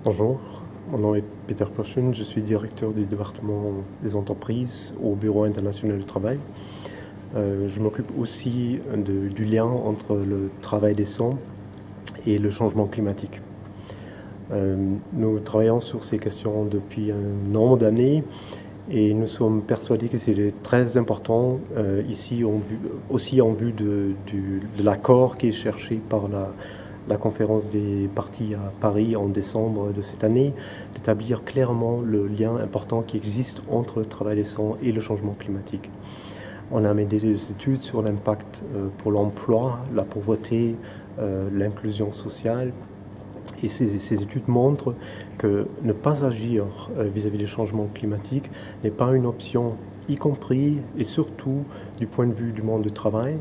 Bonjour, mon nom est Peter Pochen, je suis directeur du département des entreprises au Bureau international du travail. Je m'occupe aussi du lien entre le travail décent et le changement climatique. Nous travaillons sur ces questions depuis un nombre d'années et nous sommes persuadés que c'est très important ici aussi en vue de l'accord qui est cherché par la conférence des partis à Paris en décembre de cette année, d'établir clairement le lien important qui existe entre le travail décent et le changement climatique. On a mené des études sur l'impact pour l'emploi, la pauvreté, l'inclusion sociale. Et ces études montrent que ne pas agir vis-à-vis des changements climatiques n'est pas une option, y compris et surtout du point de vue du monde du travail.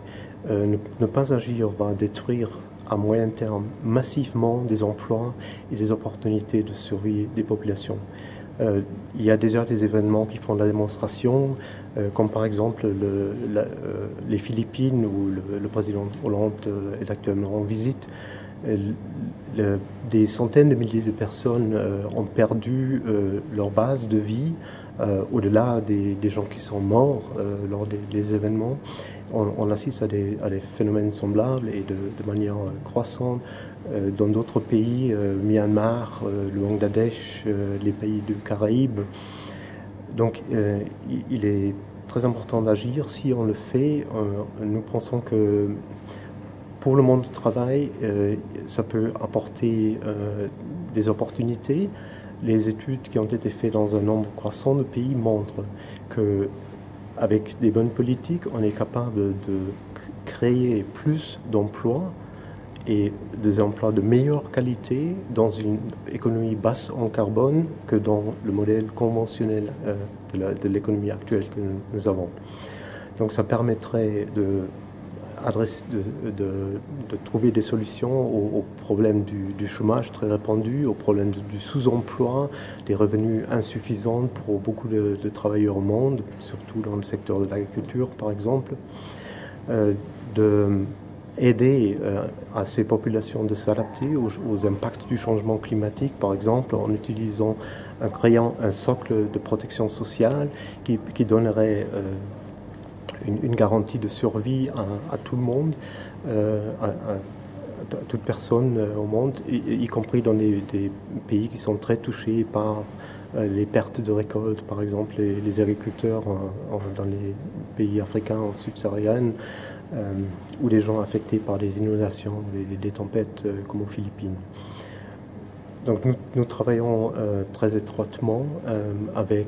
Ne pas agir va détruire à moyen terme massivement des emplois et des opportunités de survie des populations. Il y a déjà des événements qui font la démonstration, comme par exemple les Philippines où le président Hollande est actuellement en visite. Des centaines de milliers de personnes ont perdu leur base de vie, au-delà des gens qui sont morts lors des événements. On assiste à des phénomènes semblables et de manière croissante dans d'autres pays, Myanmar, le Bangladesh, les pays du Caraïbes. Donc il est très important d'agir. Si on le fait, nous pensons que pour le monde du travail, ça peut apporter des opportunités. Les études qui ont été faites dans un nombre croissant de pays montrent qu'avec des bonnes politiques, on est capable de créer plus d'emplois et des emplois de meilleure qualité dans une économie basse en carbone que dans le modèle conventionnel de l'économie actuelle que nous avons. Donc ça permettrait de trouver des solutions au problème du chômage très répandu, au problème du sous-emploi, des revenus insuffisants pour beaucoup de travailleurs au monde, surtout dans le secteur de l'agriculture par exemple, d'aider à ces populations de s'adapter aux impacts du changement climatique, par exemple en créant un socle de protection sociale qui donnerait une garantie de survie à tout le monde, à toute personne au monde, y compris dans des pays qui sont très touchés par les pertes de récoltes, par exemple les agriculteurs dans les pays africains subsahariens, ou les gens affectés par des inondations, des tempêtes comme aux Philippines. Donc nous travaillons très étroitement avec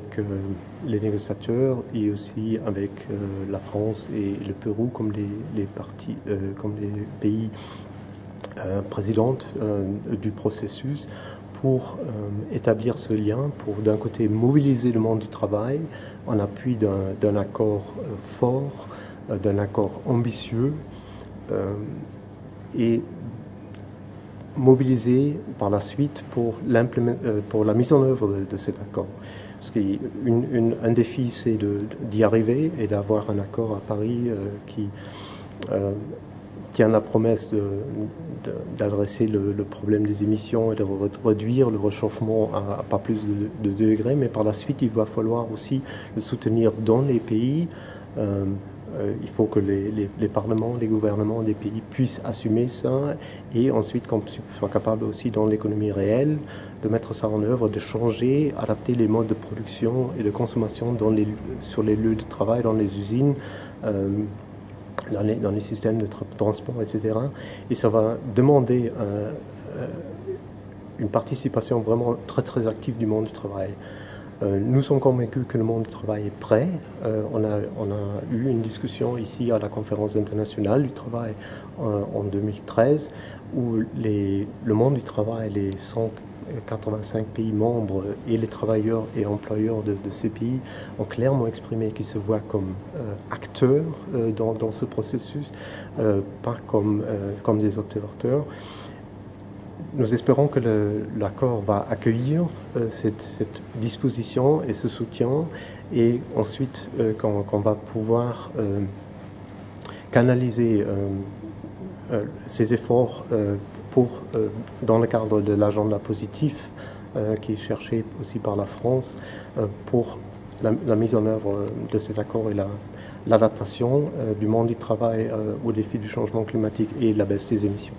les négociateurs et aussi avec la France et le Pérou comme les pays présidentes du processus pour établir ce lien, pour d'un côté mobiliser le monde du travail en appui d'un accord fort, d'un accord ambitieux et mobiliser par la suite pour la mise en œuvre de cet accord. Parce qu'un défi, c'est d'y arriver et d'avoir un accord à Paris qui tient la promesse d'adresser le problème des émissions et de réduire le réchauffement à pas plus de 2 degrés, mais par la suite, il va falloir aussi le soutenir dans les pays. Il faut que les parlements, les gouvernements des pays puissent assumer ça et ensuite qu'on soit capable aussi dans l'économie réelle de mettre ça en œuvre, de changer, adapter les modes de production et de consommation sur les lieux de travail, dans les usines, dans les systèmes de transport, etc. Et ça va demander une participation vraiment très très active du monde du travail. Nous sommes convaincus que le monde du travail est prêt. On a eu une discussion ici à la conférence internationale du travail en 2013 où le monde du travail, les 185 pays membres et les travailleurs et employeurs de ces pays ont clairement exprimé qu'ils se voient comme acteurs dans ce processus, pas comme des observateurs. Nous espérons que l'accord va accueillir cette disposition et ce soutien et ensuite qu'on va pouvoir canaliser ces efforts dans le cadre de l'agenda positif qui est cherché aussi par la France pour la mise en œuvre de cet accord et l'adaptation du monde du travail aux défis du changement climatique et la baisse des émissions.